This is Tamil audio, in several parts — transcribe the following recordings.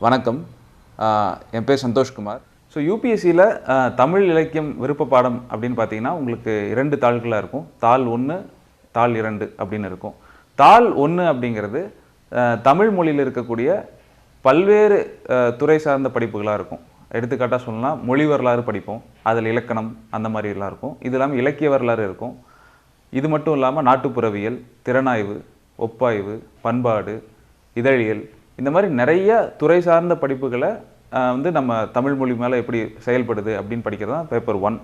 வணக்கம். என் பேர் சந்தோஷ் குமார். ஸோ யூபிஎஸ்சியில் தமிழ் இலக்கியம் விருப்ப பாடம் அப்படின்னு பார்த்தீங்கன்னா உங்களுக்கு 2 தாள்களாக இருக்கும். தாள் 1, தாள் 2 அப்படின்னு இருக்கும். தாள் 1 அப்படிங்கிறது தமிழ் மொழியில் இருக்கக்கூடிய பல்வேறு துறை சார்ந்த படிப்புகளாக இருக்கும். எடுத்துக்காட்டாக சொல்லலாம், மொழி வரலாறு படிப்போம், அதில் இலக்கணம் அந்த மாதிரிலாம் இருக்கும். இது இல்லாமல் இலக்கிய வரலாறு இருக்கும். இது மட்டும் இல்லாமல் நாட்டுப்புறவியல், திறனாய்வு, ஒப்பாய்வு, பண்பாடு, இதழியல், இந்த மாதிரி நிறைய துறை சார்ந்த படிப்புகளை வந்து நம்ம தமிழ் மொழி மேலே எப்படி செயல்படுது அப்படின்னு படிக்கிறது தான் பேப்பர் 1.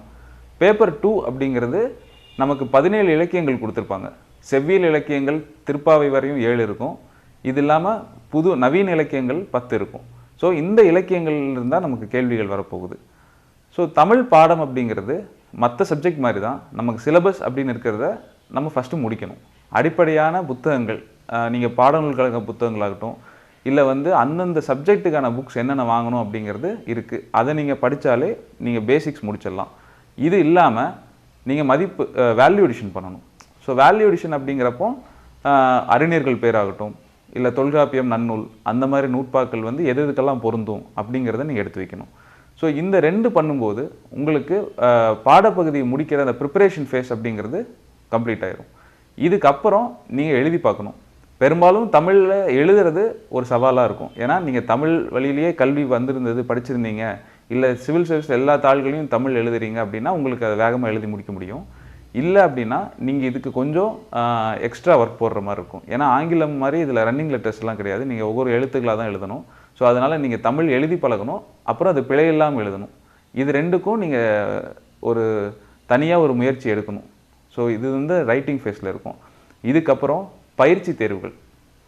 பேப்பர் 2 அப்படிங்கிறது நமக்கு 17 இலக்கியங்கள் கொடுத்துருப்பாங்க. செவ்வியல் இலக்கியங்கள் திருப்பாவை வரையும் 7 இருக்கும். இது இல்லாமல் நவீன இலக்கியங்கள் 10 இருக்கும். ஸோ இந்த இலக்கியங்கள் இருந்தால் நமக்கு கேள்விகள் வரப்போகுது. ஸோ தமிழ் பாடம் அப்படிங்கிறது மற்ற சப்ஜெக்ட் மாதிரி தான். நமக்கு சிலபஸ் அப்படின்னு இருக்கிறத நம்ம ஃபஸ்ட்டு முடிக்கணும். அடிப்படையான புத்தகங்கள், நீங்கள் பாடநூல்களுக்கான புத்தகங்களாகட்டும், இல்லை வந்து அந்தந்த சப்ஜெக்ட்டுக்கான புக்ஸ் என்னென்ன வாங்கணும் அப்படிங்கிறது இருக்குது. அதை நீங்கள் படித்தாலே நீங்கள் பேசிக்ஸ் முடிச்சிடலாம். இது இல்லாமல் நீங்கள் வேல்யூ எடிஷன் பண்ணணும். ஸோ வேல்யூ எடிஷன் அப்படிங்கிறப்போ அறிஞர்கள் பேராகட்டும், இல்லை தொல்காப்பியம், நன்னூல், அந்த மாதிரி நூற்பாக்கள் வந்து எதுக்கெல்லாம் பொருந்தும் அப்படிங்கிறத நீங்கள் எடுத்து வைக்கணும். ஸோ இந்த 2 பண்ணும்போது உங்களுக்கு பாடப்பகுதியை முடிக்கிற அந்த ப்ரிப்பரேஷன் ஃபேஸ் அப்படிங்கிறது கம்ப்ளீட் ஆயிரும். இதுக்கப்புறம் நீங்கள் எழுதி பார்க்கணும். பெரும்பாலும் தமிழில் எழுதுறது ஒரு சவாலாக இருக்கும். ஏன்னா நீங்கள் தமிழ் வழியிலேயே கல்வி வந்திருந்தது, படிச்சிருந்தீங்க, இல்லை சிவில் சர்வீஸ் எல்லா தாள்களையும் தமிழ் எழுதுறீங்க அப்படின்னா உங்களுக்கு அதை வேகமாக எழுதி முடிக்க முடியும். இல்லை அப்படின்னா நீங்கள் இதுக்கு கொஞ்சம் எக்ஸ்ட்ரா ஒர்க் போடுற மாதிரி இருக்கும். ஏன்னா ஆங்கிலம் மாதிரி இதில் ரன்னிங் லெட்டர்ஸ்லாம் கிடையாது. நீங்கள் ஒவ்வொரு எழுத்துக்களாக தான் எழுதணும். ஸோ அதனால் நீங்கள் தமிழ் எழுதி பழகணும். அப்புறம் அது பிழை இல்லாமல் எழுதணும். இது 2க்கும் நீங்கள் தனியாக ஒரு முயற்சி எடுக்கணும். ஸோ இது வந்து ரைட்டிங் ஃபேஸில் இருக்கும். இதுக்கப்புறம் பயிற்சி தேர்வுகள்,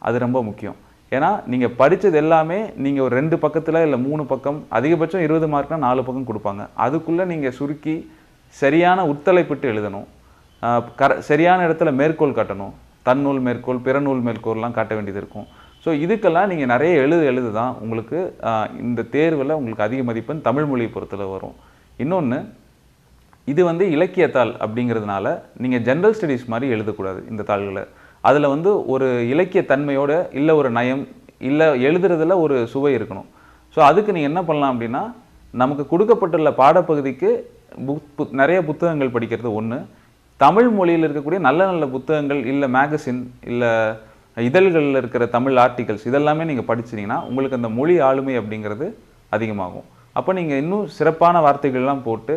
அது ரொம்ப முக்கியம். ஏன்னா நீங்கள் படித்தது எல்லாமே நீங்கள் ஒரு 2 பக்கத்தில் இல்லை 3 பக்கம், அதிகபட்சம் 20 மார்க்னா 4 பக்கம் கொடுப்பாங்க. அதுக்குள்ளே நீங்கள் சுருக்கி சரியான உட்தலைப்பிட்டு எழுதணும். சரியான இடத்துல மேற்கோள் காட்டணும். தன்னூல் மேற்கோள், பிறநூல் மேற்கோள்லாம் காட்ட வேண்டியது இருக்கும். ஸோ இதுக்கெல்லாம் நீங்கள் நிறைய எழுது தான் உங்களுக்கு இந்த தேர்வில் உங்களுக்கு அதிக மதிப்பெண் தமிழ் மொழியை பொறுத்தல வரும். இன்னொன்று, இது வந்து இலக்கியத்தாள் அப்படிங்கிறதுனால நீங்கள் ஜென்ரல் ஸ்டடீஸ் மாதிரி எழுதக்கூடாது இந்த தாள்களை. அதில் வந்து ஒரு இலக்கிய தன்மையோட, இல்லை ஒரு நயம், இல்லை எழுதுறதுல ஒரு சுவை இருக்கணும். ஸோ அதுக்கு நீங்கள் என்ன பண்ணலாம் அப்படின்னா, நமக்கு கொடுக்கப்பட்டுள்ள பாடப்பகுதிக்கு நிறைய புத்தகங்கள் படிக்கிறது ஒன்று. தமிழ் மொழியில் இருக்கக்கூடிய நல்ல நல்ல புத்தகங்கள், இல்லை மேகசின், இல்லை இதழ்களில் இருக்கிற தமிழ் ஆர்டிகல்ஸ், இதெல்லாமே நீங்கள் படிச்சிங்கன்னா உங்களுக்கு அந்த மொழி ஆளுமை அப்படிங்கிறது அதிகமாகும். அப்போ நீங்கள் இன்னும் சிறப்பான வார்த்தைகள்லாம் போட்டு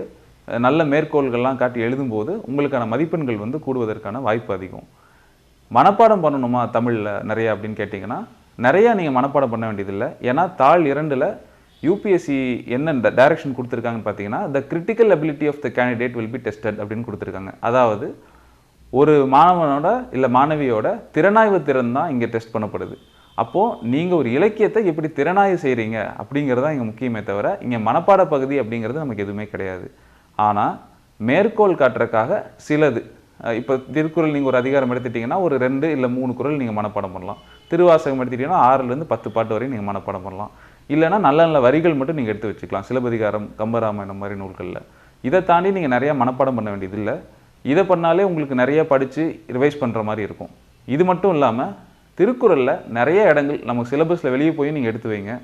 நல்ல மேற்கோள்கள்லாம் காட்டி எழுதும்போது உங்களுக்கான மதிப்பெண்கள் வந்து கூடுவதற்கான வாய்ப்பு அதிகம். மனப்பாடம் பண்ணணுமா தமிழில் நிறையா அப்படின்னு கேட்டிங்கன்னா, நிறையா நீங்கள் மனப்பாடம் பண்ண வேண்டியதில்லை. ஏன்னா தாள் 2ல் யூபிஎஸ்சி என்ன டைரக்ஷன் கொடுத்துருக்காங்கன்னு பார்த்தீங்கன்னா, the critical ability of the candidate will be tested அப்படின்னு கொடுத்துருக்காங்க. அதாவது ஒரு மாணவனோட இல்லை மாணவியோட திறனாய்வு திறன் தான் இங்கே டெஸ்ட் பண்ணப்படுது. அப்போது நீங்கள் ஒரு இலக்கியத்தை எப்படி திறனாய்வு செய்கிறீங்க அப்படிங்கிறது தான் இங்கே முக்கியமே தவிர, இங்கே மனப்பாட பகுதி அப்படிங்கிறது நமக்கு எதுவுமே கிடையாது. ஆனால் மேற்கோள் காட்டுறதுக்காக சிலது, இப்போ திருக்குறள் நீங்கள் ஒரு அதிகாரம் எடுத்துட்டிங்கன்னா ஒரு 2 இல்லை 3 குறள் நீங்கள் மனப்பாடம் பண்ணலாம். திருவாசகம் எடுத்துட்டிங்கன்னா 6லேருந்து 10 பாட்டு வரையும் நீங்கள் மனப்பாடம் பண்ணலாம். இல்லைனா நல்ல நல்ல வரிகள் மட்டும் நீங்கள் எடுத்து வச்சுக்கலாம். சிலப்பதிகாரம், கம்பராமாயணம் மாதிரி நூல்களில். இதை தாண்டி நீங்கள் நிறையா மனப்பாடம் பண்ண வேண்டியதில்லை. இதை பண்ணாலே உங்களுக்கு நிறைய படித்து ரிவைஸ் பண்ணுற மாதிரி இருக்கும். இது மட்டும் இல்லாமல் திருக்குறளில் நிறைய இடங்கள் நமக்கு சிலபஸில் வெளியே போய் நீங்கள் எடுத்து வைங்க.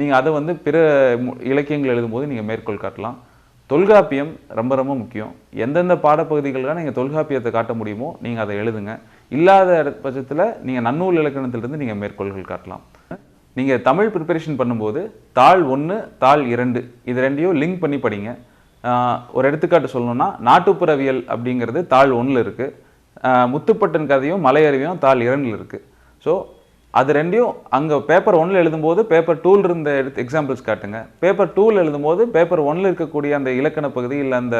நீங்கள் அதை வந்து பிற இலக்கியங்கள் எழுதும்போது நீங்கள் மேற்கோள் காட்டலாம். தொல்காப்பியம் ரொம்ப ரொம்ப முக்கியம். எந்தெந்த பாடப்பகுதிகளுக்காக நீங்கள் தொல்காப்பியத்தை காட்ட முடியுமோ நீங்கள் அதை எழுதுங்க. இல்லாத பட்சத்தில் நீங்கள் நன்னூல் இலக்கணத்திலிருந்து நீங்கள் மேற்கோள்கள் காட்டலாம். நீங்கள் தமிழ் ப்ரிப்பரேஷன் பண்ணும்போது தாள் 1, தாள் 2 இது 2ஐயும் லிங்க் பண்ணி படிங்க. ஒரு எடுத்துக்காட்டு சொல்லணும்னா, நாட்டுப்புறவியல் அப்படிங்கிறது தாள் 1ல் இருக்குது. முத்துப்பட்டன் கதையும் மலையறிவியும் தாள் 2ல் இருக்குது. ஸோ அது 2ஐயும் அங்கே பேப்பர் 1ல் எழுதும்போது பேப்பர் 2ல் இருந்த எக்ஸாம்பிள்ஸ் காட்டுங்க. பேப்பர் 2ல் எழுதும்போது பேப்பர் 1ல் இருக்கக்கூடிய அந்த இலக்கண பகுதி இல்லை அந்த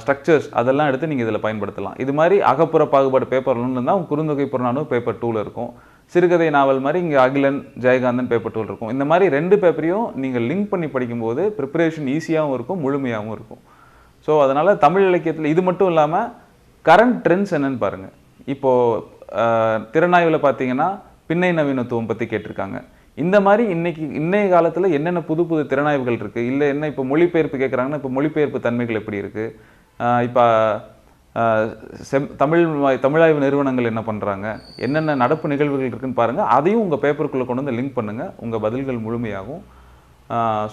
ஸ்ட்ரக்சர்ஸ் அதெல்லாம் எடுத்து நீங்கள் இதில் பயன்படுத்தலாம். இது மாதிரி அகப்புற பாகுபாடு பேப்பர் 1ல் இருந்தால் குறுந்தொகை புறநானூறு பேப்பர் 2ல் இருக்கும். சிறுகதை நாவல் மாதிரி இங்கே அகிலன், ஜெயகாந்தன் பேப்பர் 2ல் இருக்கும். இந்த மாதிரி 2 பேப்பரையும் நீங்கள் லிங்க் பண்ணி படிக்கும்போது ப்ரிப்பரேஷன் ஈஸியாகவும் இருக்கும், முழுமையாகவும் இருக்கும். ஸோ அதனால் தமிழ் இலக்கியத்தில் இது மட்டும் இல்லாமல் கரண்ட் ட்ரெண்ட்ஸ் என்னன்னு பாருங்கள். இப்போது திறனாய்வில் பார்த்தீங்கன்னா பின்னை நவீனத்துவம் பற்றி கேட்டிருக்காங்க. இந்த மாதிரி இன்னைய காலத்தில் என்னென்ன புது புது திறனாய்வுகள் இருக்குது, இல்லை என்ன இப்போ மொழிபெயர்ப்பு கேட்குறாங்கன்னா இப்போ மொழிபெயர்ப்பு தன்மைகள் எப்படி இருக்குது, இப்போ தமிழாய்வு நிறுவனங்கள் என்ன பண்ணுறாங்க, என்னென்ன நடப்பு நிகழ்வுகள் இருக்குன்னு பாருங்கள். அதையும் உங்கள் பேப்பருக்குள்ளே கொண்டு வந்து லிங்க் பண்ணுங்கள். உங்கள் பதில்கள் முழுமையாகும்.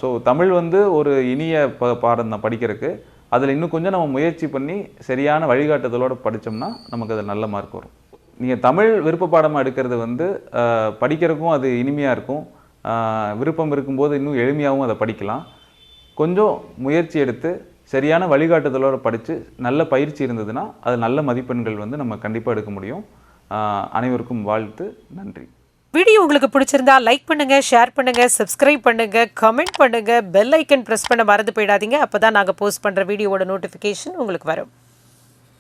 ஸோ தமிழ் வந்து ஒரு இனிய பாடம் தான் படிக்கிறதுக்கு. அதில் இன்னும் கொஞ்சம் நம்ம முயற்சி பண்ணி சரியான வழிகாட்டுதலோடு படித்தோம்னா நமக்கு அதில் நல்ல மார்க் வரும். நீங்கள் தமிழ் விருப்ப பாடமாக எடுக்கிறது வந்து படிக்கிறதுக்கும் அது இனிமையாக இருக்கும். விருப்பம் இருக்கும்போது இன்னும் எளிமையாகவும் அதை படிக்கலாம். கொஞ்சம் முயற்சி எடுத்து சரியான வழிகாட்டுதலோடு படித்து நல்ல பயிற்சி இருந்ததுன்னா அது நல்ல மதிப்பெண்கள் வந்து நம்ம கண்டிப்பாக எடுக்க முடியும். அனைவருக்கும் வாழ்த்து. நன்றி. வீடியோ உங்களுக்கு பிடிச்சிருந்தா லைக் பண்ணுங்க, ஷேர் பண்ணுங்க, சப்ஸ்கிரைப் பண்ணுங்க, கமெண்ட் பண்ணுங்க, பெல் ஐக்கன் பிரஸ் பண்ண மறந்து போயிடாதீங்க. அப்பதான் நாங்கள் போஸ்ட் பண்ற வீடியோவோட நோட்டிஃபிகேஷன் உங்களுக்கு வரும்.